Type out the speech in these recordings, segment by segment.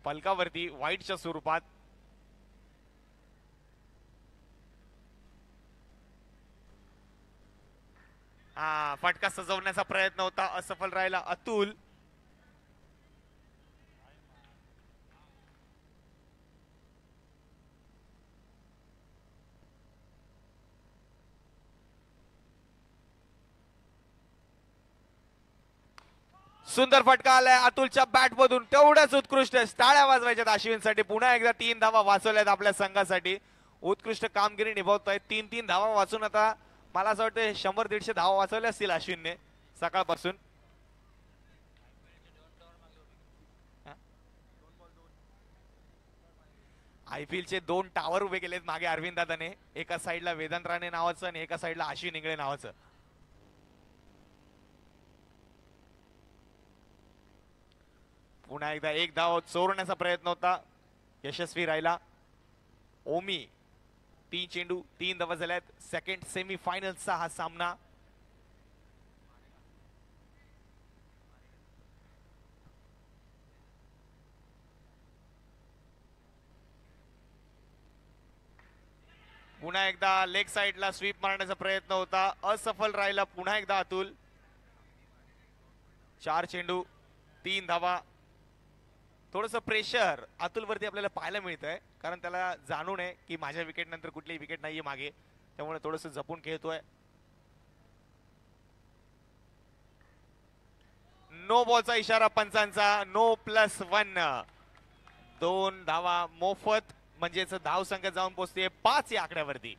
फलकावरती व्हाईटच्या स्वरूपात. फटका सजवण्याचा प्रयत्न होता, असफल राहिला अतुल. सुंदर फटका आलाय अतुलच्या बॅट मधून, तेवढ्याच उत्कृष्ट. टाळ्या वाजवायच्यात अश्विनसाठी. पुन्हा एकदा 3 धावा वाचवल्यात आपल्या संघासाठी. उत्कृष्ट कामगिरी निभावतोय. 3-3 धावा वाचून आता मला असं वाटतं 100-150 धावा वाचवल्या असतील अश्विनने सकाळपासून. IPL चे 2 टावर उभे केलेत मागे अरविंद दादाने. एका साईडला वेदांत राणे नावाचं आणि एका साईडला अश्विन इंगळे नावाचं. पुन्हा एकदा एक धाव चोरण्याचा प्रयत्न होता, यशस्वी राहिला. ओमी 3 चेंडू 3 धावा झाल्यात. सेकंड सेमी फायनलचा हा सामना. पुन्हा एकदा लेग साइडला स्वीप मारण्याचा प्रयत्न होता, असफल राहिला पुन्हा एकदा अतुल. 4 चेंडू 3 धावा. थोडंसं प्रेशर अतुल वरती आपल्याला पाहायला मिळतंय, कारण त्याला जाणून आहे की माझ्या विकेट नंतर कुठलीही विकेट नाहीये मागे, त्यामुळे थोडंसं जपून खेळतोय. नो बॉलचा इशारा पंचांचा. नो +1. 2 धावा मोफत, म्हणजेच धाव संख्या जाऊन पोहोचते 5 या आकड्यावरती.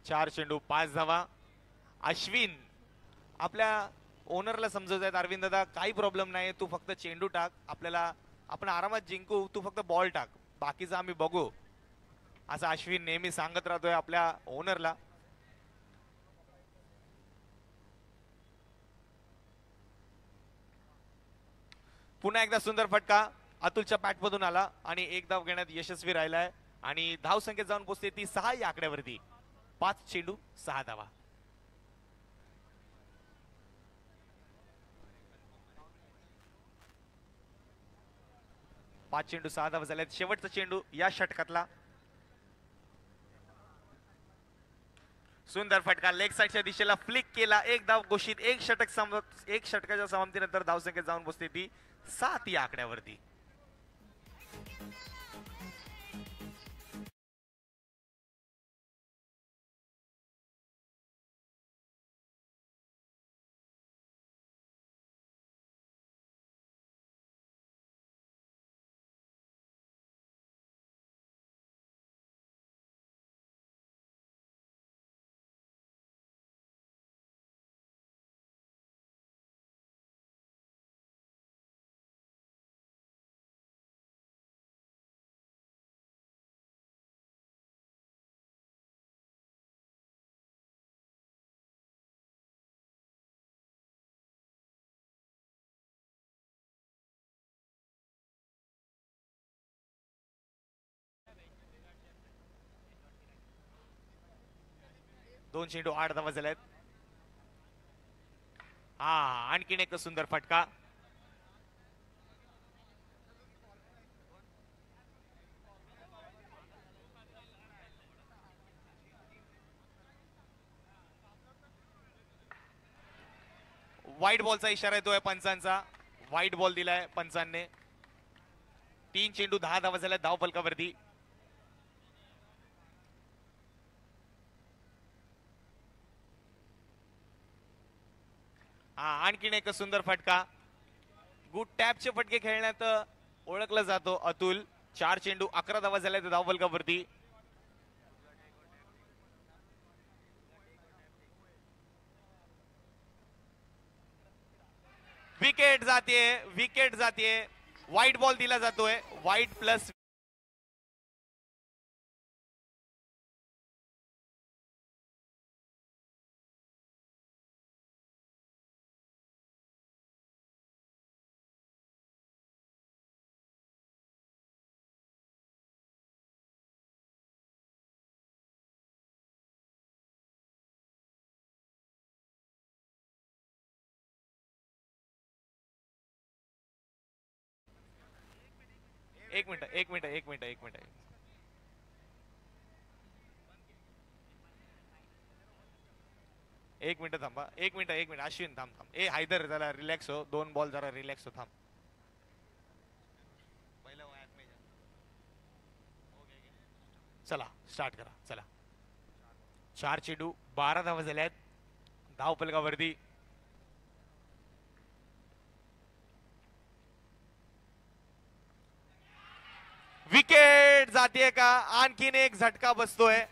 4 चेंडू 5 धावा. अश्विन आपल्या ओनरला समजवत आहेत, अरविंद दादा काही प्रॉब्लेम नाही, तू फक्त चेंडू टाक, आपल्याला आपण आरामात जिंकू, तू फक्त बॉल टाक, बाकीचं आम्ही बघू, असं अश्विन नेहमी सांगत राहतोय आपल्या ओनरला. पुन्हा एकदा सुंदर फटका अतुलच्या बॅटमधून आला आणि एक धाव घेण्यात यशस्वी राहिलाय आणि धाव संख्येत जाऊन पोहोचते ती 6 या आकड्यावरती. 5 चेंडू 6 धावा. पाच चेंडू 6 धावा झाल्यात. शेवटचा चेंडू या षटकातला. सुंदर फटका लेग साइडच्या दिशेला फ्लिक केला, एक धाव घोषित. एक षटकाच्या समाप्तीनंतर धावसंख्येत जाऊन पोहोचते ती 7 या आकड्यावरती. दोन चेंडू 8 धावा झाल्यात. आणखीन एक सुंदर फटका. व्हाईट बॉलचा इशारा येतोय पंचांचा. व्हाईट बॉल दिलाय पंचांनी. 3 चेंडू 10 धावा झाल्या धाव फलकावरती. आणखीन एक सुंदर फटका. गुड टॅपचे फटके खेळण्यात ओळखला जातो अतुल. 4 चेंडू 11 धावा झाल्या धाव फलकावरती. विकेट जाते, विकेट जाते. व्हाईट बॉल दिला जातोय. व्हाईट प्लस एक मिनिट एक मिनिट एक मिनिट एक मिनिट. एक मिनिट थांबा एक मिनिट अश्विन थांब थांब ए हैदर जरा रिलॅक्स हो 2 बॉल जरा रिलॅक्स हो थांब. चला स्टार्ट करा चला. 4 चेंडू 12 धावा झाल्यात. धाव फलकावरती विकेट जाते का आणखीन एक झटका बसतोय.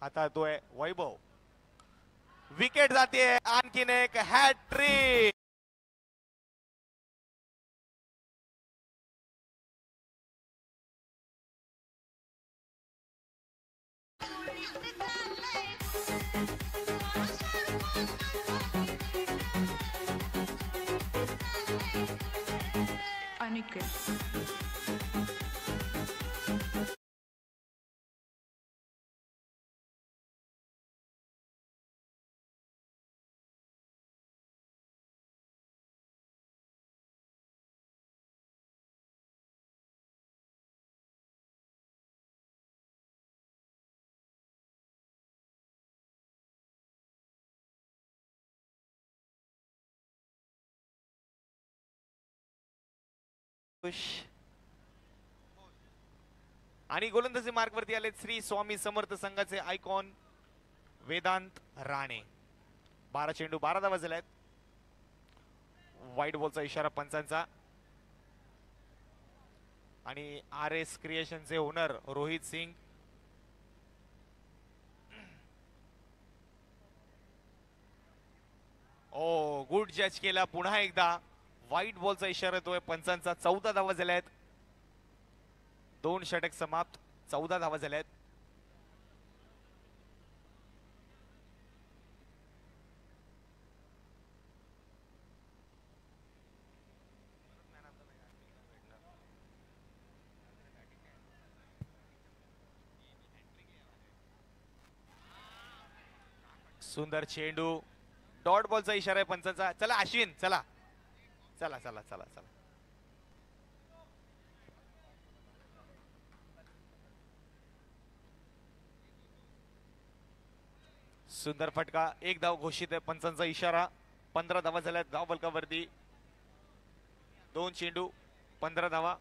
हाताळतोय वैभव. विकेट जाते आणखीन एक हॅट्रिक. अनिकेत आणि गोलंदाजी मार्कवरती आले श्री स्वामी समर्थ संघाचे आयकॉन वेदांत राणे. 12 चेंडू 12 धावा झाल्यात. व्हाईट बॉलचा इशारा पंचांचा. आणि आर एस क्रिएशनचे ओनर रोहित सिंग. ओ गुड जज केला पुन्हा एकदा. व्हाईट बॉलचा इशारा येतोय पंचांचा. 14 धावा झाल्यात. 2 षटक समाप्त. 14 धावा झाल्यात. सुंदर चेंडू. डॉट बॉलचा इशारा आहे पंचांचा. चला अश्विन चला चला चला चला चला. सुंदर फटका. एक धाव घोषित आहे पंचांचा इशारा. 15 धावा झाल्यात धाव फलकावरती. 2 चेंडू 15 धावा.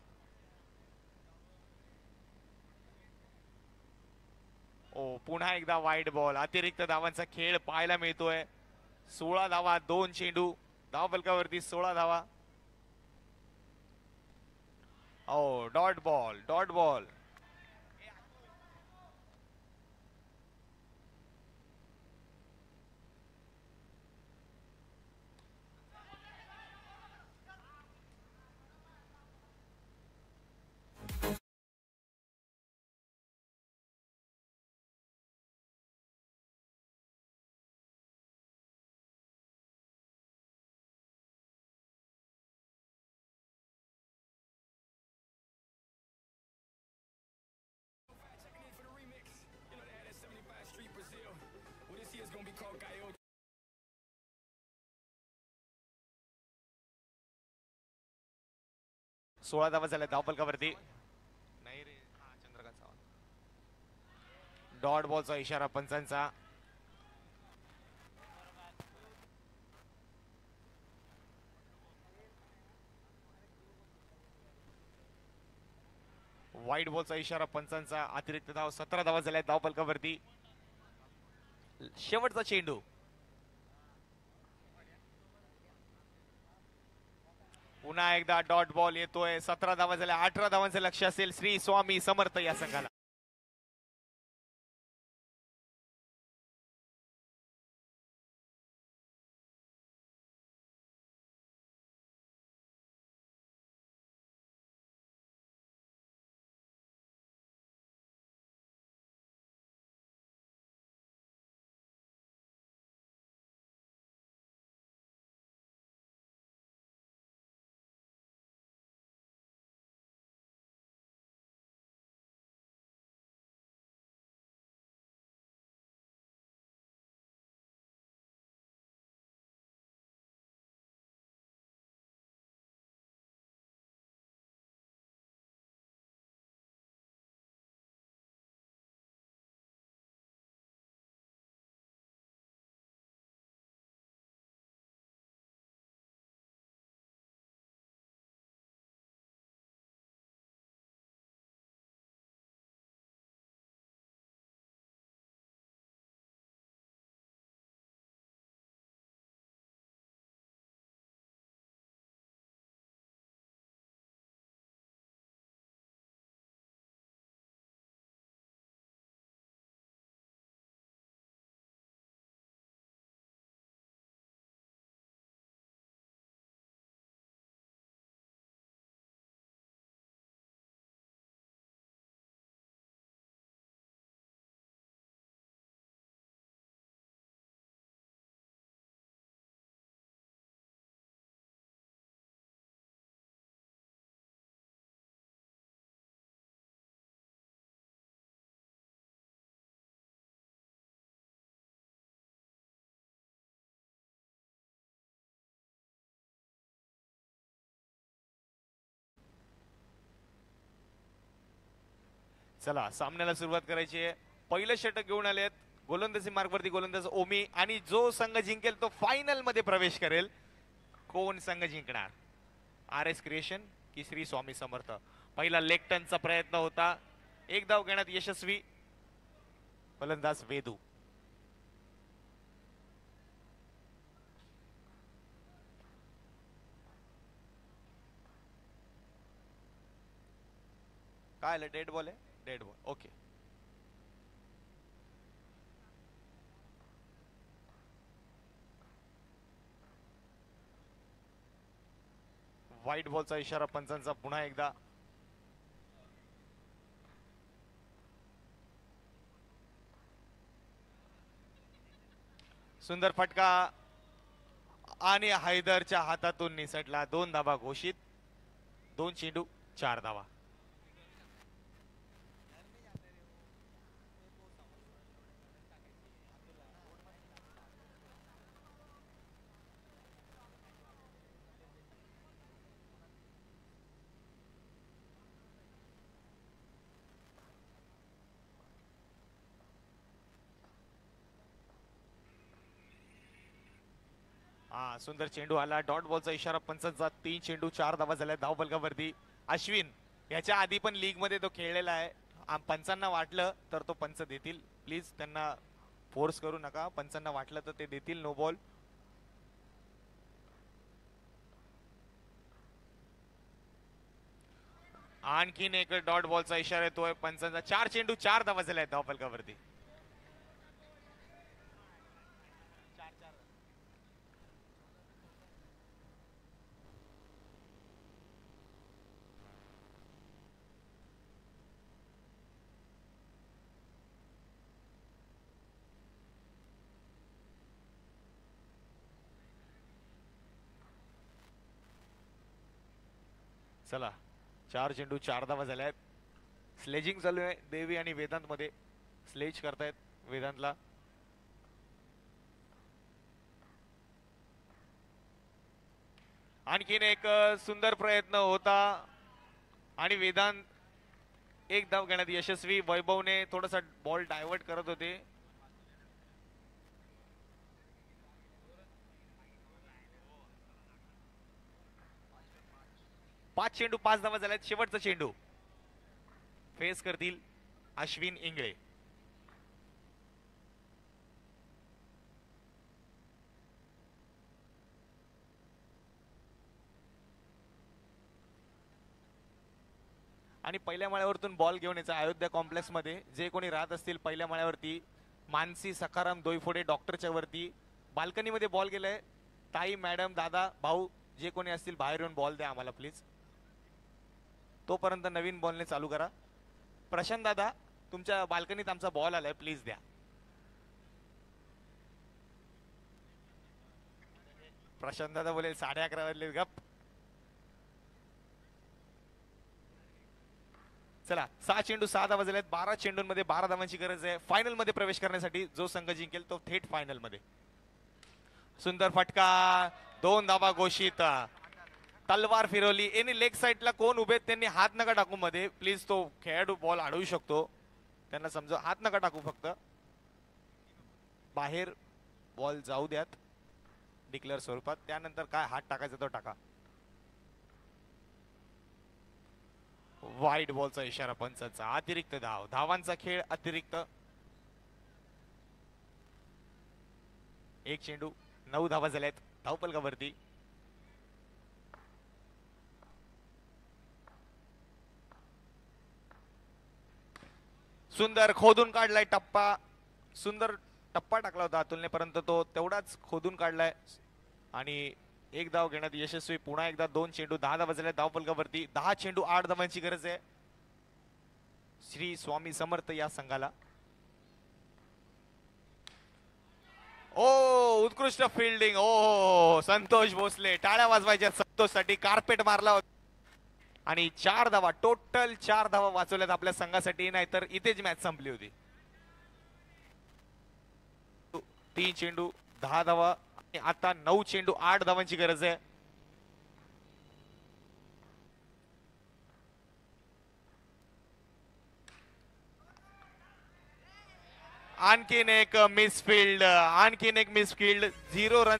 ओ पुन्हा एकदा वाईट बॉल. अतिरिक्त धावांचा खेळ पाहायला मिळतोय. 16 धावा 2 चेंडू. धाव फलकावरती 16 धावा. ओ डॉट बॉल डॉट बॉल. सोळा धावा झाल्या धाव फलकावरती. नाही रे चंद्रकांत सावंत. डॉट बॉलचा इशारा पंचांचा. व्हाईट बॉलचा इशारा पंचांचा. अतिरिक्त धाव 17 धावा झाल्या धाव फलकावरती. शेवटचा चेंडू. पुन्हा एकदा डॉट बॉल येतोय. 17 धावा झाल्या. 18 धावांचं लक्ष असेल श्री स्वामी समर्थ या संघाला. चला सामन्याला सुरुवात करायची आहे. पहिलं षटक घेऊन आलेत गोलंदाजी मार्गवरती गोलंदाज ओमी, आणि जो संघ जिंकेल तो फायनल मध्ये प्रवेश करेल. कोण संघ जिंकणार? आर एस क्रिएशन की श्री स्वामी समर्थ? पहिला लेग टर्नचा प्रयत्न होता, एक धाव घेण्यात यशस्वी फलंदाज वेदू. काय आलं? डेड बॉल आहे. Dead ball. ओके. व्हाईट बॉलचा इशारा पंचांचा पुन्हा एकदा. सुंदर फटका आणि हैदरच्या हातातून निसटला. 2 धावा घोषित. 2 चेंडू 4 धावा. सुंदर चेंडू आला. डॉट बॉलचा इशारा पंचांचा. 3 चेंडू 4 धावा झाल्या धावफलकावरती. अश्विन याच्या आधी पण लीग मध्ये तो खेळलेला आहे. पंचांना वाटलं तर तो पंच देतील. प्लीज त्यांना फोर्स करू नका. पंचांना वाटलं तर ते देतील. No ball. आणखीन एक डॉट बॉलचा इशारा येतोय पंचांचा. 4 चेंडू 4 धावा झाल्या धावफलकावरती. चला 4 चेंडू 4 धावा झाल्या. स्लेजिंग चालू आहे देवी आणि वेदांत मध्ये. स्लेज करतायत वेदांतला. आणखीन एक सुंदर प्रयत्न होता आणि वेदांत एक धाव घेण्यात यशस्वी. वैभवने थोडासा बॉल डायव्हर्ट करत होते. 5 चेंडू 5 धावा झाल्यात. शेवटचा चेंडू फेस करतील अश्विन इंगळे. आणि पहिल्या माळ्यावरतून बॉल घेऊन यायचा अयोध्या कॉम्प्लेक्स मध्ये. जे कोणी राहत असतील पहिल्या माळ्यावरती, मानसी सखाराम दोईफोडे डॉक्टरच्या वरती बाल्कनी मध्ये बॉल गेलाय. ताई, मॅडम, दादा, भाऊ जे कोणी असतील बाहेर येऊन बॉल द्या आम्हाला प्लीज. तोपर्यंत नवीन बॉलने चालू करा. प्रशांत दादा, तुमच्या बाल्कनीत आमचा बॉल आलाय, प्लीज द्या. प्रशांत दादा बोलेल 11:30 वाजले गप. चला 6 चेंडू 6 धावा झाल्यात. 12 चेंडूंमध्ये 12 धावांची गरज आहे फायनल मध्ये प्रवेश करण्यासाठी. जो संघ जिंकेल तो थेट फायनल मध्ये. सुंदर फटका. 2 धावा घोषित. तलवार फिरवली. यांनी लेग साइडला कोण उभे त्यांनी हात नका टाकू मध्ये प्लीज. तो खेळाडू बॉल अडवू शकतो. त्यांना समजा हात नका टाकू. फक्त बाहेर बॉल जाऊ द्यात डिक्लेअर स्वरूपात. त्यानंतर काय हात टाकायचा तो टाका. व्हाईट बॉलचा इशारा पंचांचा. अतिरिक्त धाव. धावांचा खेळ अतिरिक्त. 1 चेंडू 9 धावा झाल्यात धावफलकावरती. सुंदर खोदून काढलाय टप्पा. सुंदर टप्पा टाकला होता अतुलने, परंतु तो तेवढाच खोदून काढलाय आणि 1 धाव घेण्यात यशस्वी. पुन्हा एकदा 2 चेंडू 10 धावा झाल्या धावफलकावरती. 10 चेंडू 8 धावांची गरज आहे श्री स्वामी समर्थ या संघाला. ओ उत्कृष्ट फिल्डिंग. ओ संतोष भोसले. टाळ्या वाजवायच्या संतोष साठी. कार्पेट मारला होता आणि 4 धावा टोटल 4 धावा वाचवल्यात आपल्या संघासाठी. नाहीतर इथेच मॅच संपली होती. 3 चेंडू 10 धावा. आता 9 चेंडू 8 धावांची गरज आहे. आणखीन एक मिसफिल्ड, आणखीन एक मिसफिल्ड, 0 रन.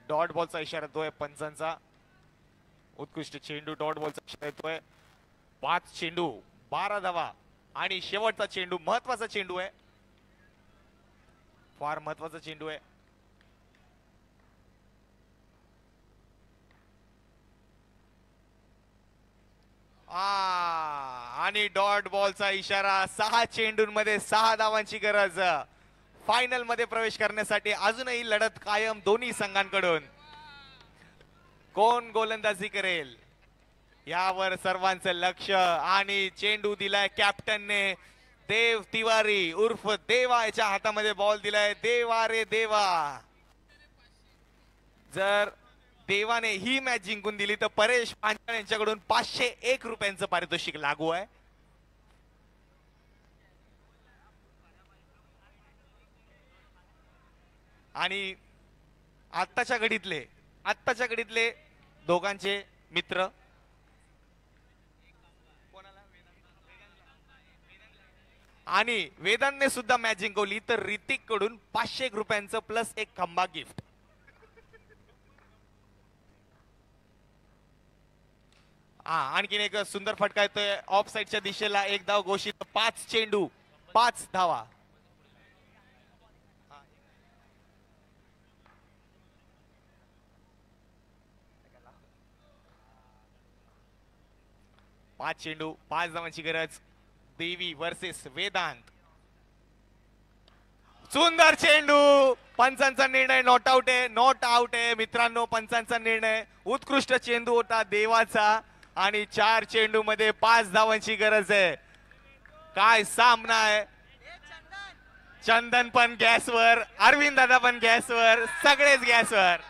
डॉट बॉलचा इशारा येतोय पंचांचा. उत्कृष्ट चेंडू डॉट बॉलचा इशारा येतोय. 5 चेंडू 12 धावा आणि शेवटचा चेंडू महत्वाचा चेंडू आहे, फार महत्वाचा चेंडू आहे. आणि डॉट बॉलचा इशारा. 6 चेंडूंमध्ये 6 धावांची गरज. फायनल मध्ये प्रवेश करण्यासाठी अजूनही लढत कायम दोन्ही संघांकडून. कोण गोलंदाजी करेल यावर सर्वांचं लक्ष. आणि चेंडू दिलाय कॅप्टनने. देव तिवारी उर्फ देवा याच्या हातामध्ये बॉल दिलाय. देवा रे देवा. जर देवाने ही मॅच जिंकून दिली तर परेश पांचाळ यांच्याकडून 501 रुपयांचं पारितोषिक लागू आहे. आणि आत्ताच्या घडीतले दोघांचे मित्र आणि वेदांतने सुद्धा मॅच जिंकवली तर ऋतिक कडून 501 रुपयांचं प्लस एक खंबा गिफ्ट. आणखीन एक सुंदर फटका येतोय ऑफ साइडच्या दिशेला. एक धाव घोषित. 5 चेंडू 5 धावा. पाच चेंडू 5 धावांची गरज. देवी वर्सेस वेदांत. सुंदर चेंडू. पंचांचा निर्णय नॉट आउट आहे. नॉट आउट आहे मित्रांनो. पंचांचा निर्णय. उत्कृष्ट चेंडू होता देवाचा आणि 4 चेंडू मध्ये 5 धावांची गरज आहे. काय सामना आहे. चंदन पण गॅसवर, अरविंद दादा पण गॅसवर, सगळेच गॅसवर.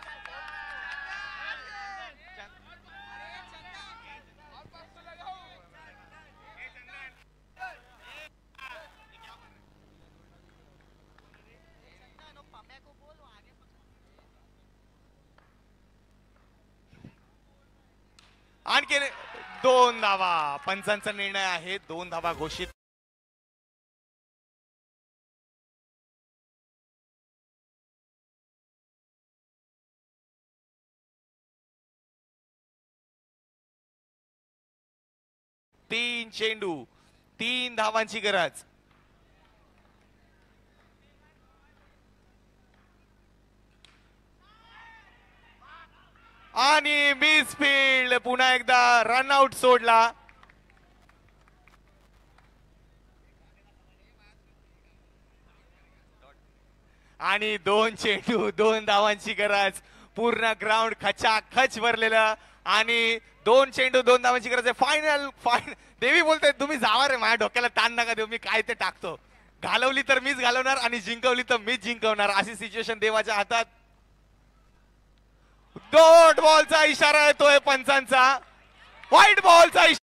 आणखी 2 धावा. पंचांचा निर्णय आहे 2 धावा घोषित. तीन चेंडू 3 धावांची गरज. आणि मिसफिल्ड. पुन्हा एकदा रनआउट सोडला. आणि 2 चेंडू 2 धावांची गरज. पूर्ण ग्राउंड खचाखच भरलेलं. आणि 2 चेंडू 2 धावांची गरज आहे. फायनल देवी बोलते तुम्ही जावा रे, माझ्या डोक्याला ताण नका देऊ, मी काय ते टाकतो. घालवली तर मीच घालवणार आणि जिंकवली तर मीच जिंकवणार, अशी सिच्युएशन देवाच्या हातात. डॉट बॉलचा इशारा येतोय पंचांचा. व्हाईट बॉलचा इशारा.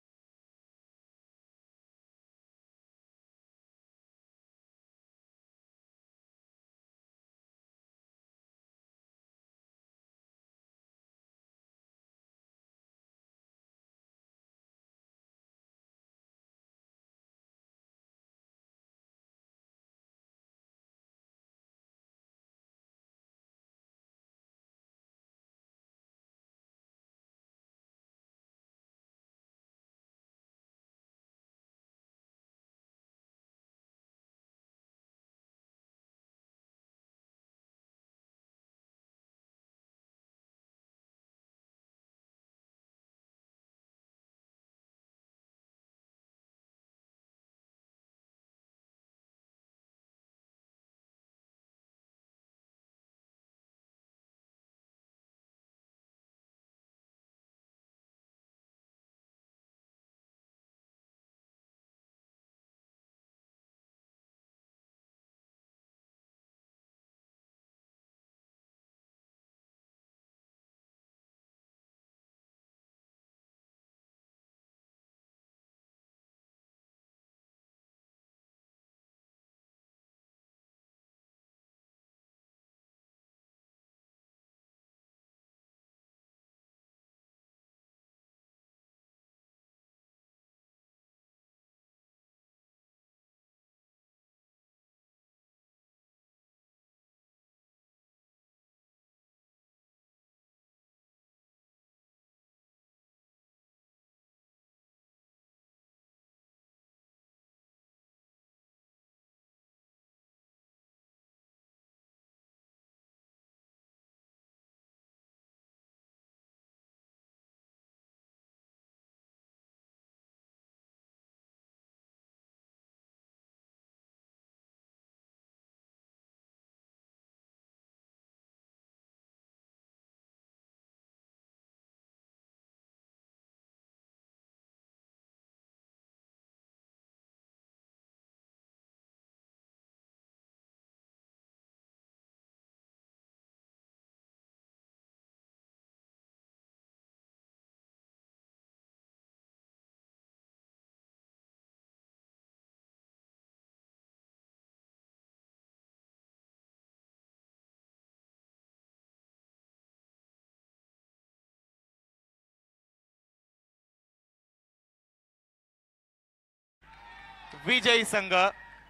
विजयी संघ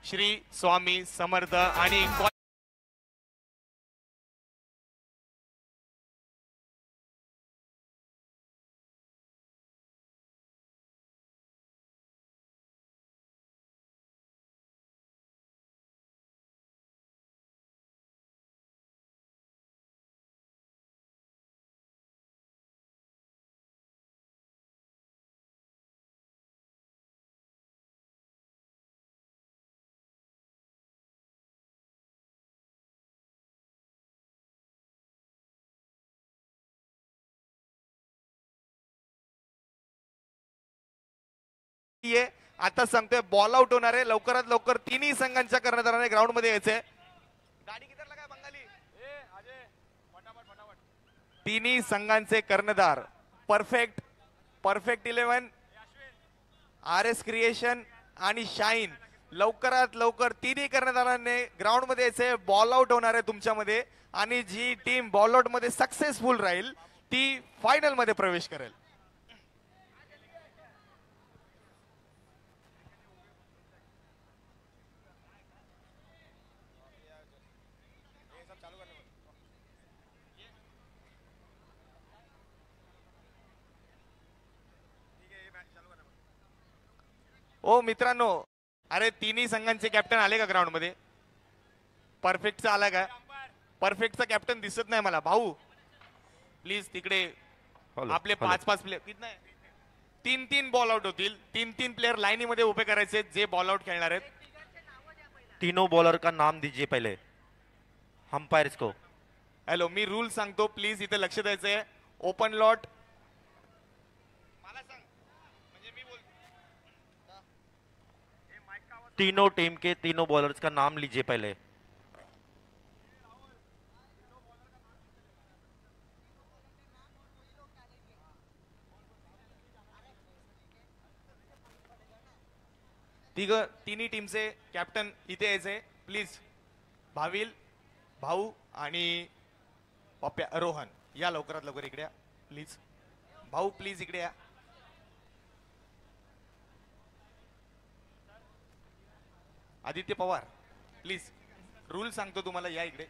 श्री स्वामी समर्थ आणि आता सांगतोय बॉल आउट होणार आहे लवकरात लवकर तिन्ही संघांच्या कर्णधाराने ग्राउंड मध्ये यायचंय. गाडी किधरला काय बंगाली तिन्ही संघांचे कर्णधार परफेक्ट परफेक्ट 11 RS क्रिएशन आणि शाईन लवकरात लवकर तिन्ही कर्णधारांनी ग्राउंड मध्ये यायचंय. बॉल आउट होणार आहे तुमच्यामध्ये आणि जी टीम बॉल आउट मध्ये सक्सेसफुल राहील ती फायनल मध्ये प्रवेश करेल. ओ मित्रांनो, अरे तिन्ही संघांचे कॅप्टन आले का ग्राउंड मध्ये? परफेक्टचा आला का? परफेक्टचा कॅप्टन दिसत नाही मला. भाऊ प्लीज तिकडे आपले 5-5 प्लेयर किती तीन तीन बॉल आउट होतील. 3-3 प्लेयर लाईनीमध्ये उभे करायचे जे बॉल आउट खेळणार आहेत. तीनों बॉलर का नाम दीजिए पहले अंपायर्स को. हॅलो, मी रूल सांगतो प्लीज इथे लक्ष द्यायचंय. ओपन लॉट तीनों टीम के तीनों बॉलर्स का नाम लीजिए पहले. तिन्ही टीमचे कॅप्टन इथे यायचे प्लीज. भाविल, भाऊ आणि पप्प्या रोहन या लवकरात लवकर इकडे या प्लीज. भाऊ प्लीज इकडे या. आदित्य पवार प्लीज रूल सांगतो तुम्हाला, या इकडे.